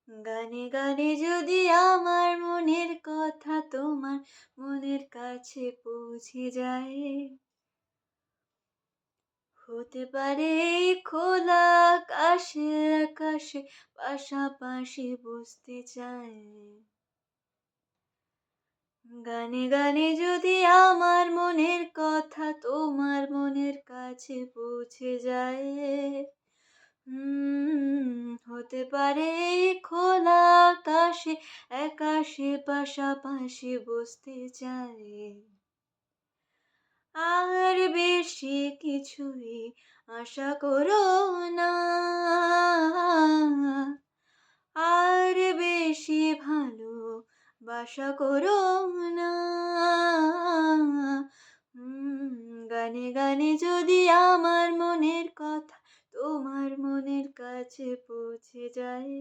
গানে গানে যদি আমার মনের কথা তোমার মনের কাছে পৌঁছে যায়, হতে পারে এই খোলা আকাশে আকাশে পাশাপাশি বসতে চাই। গানে গানে যদি আমার মনের কথা তোমার মনের কাছে পৌঁছে যায়, হতে পারে এই খোলা আকাশে আকাশে পাশাপাশি বসতে চাই। আর বেশি কিছুই আশা করো না, আর বেশি ভালো বাসা করো না। গানে গানে যদি আমার মনের কথা তোমার মনের কাছে পৌঁছে যায়।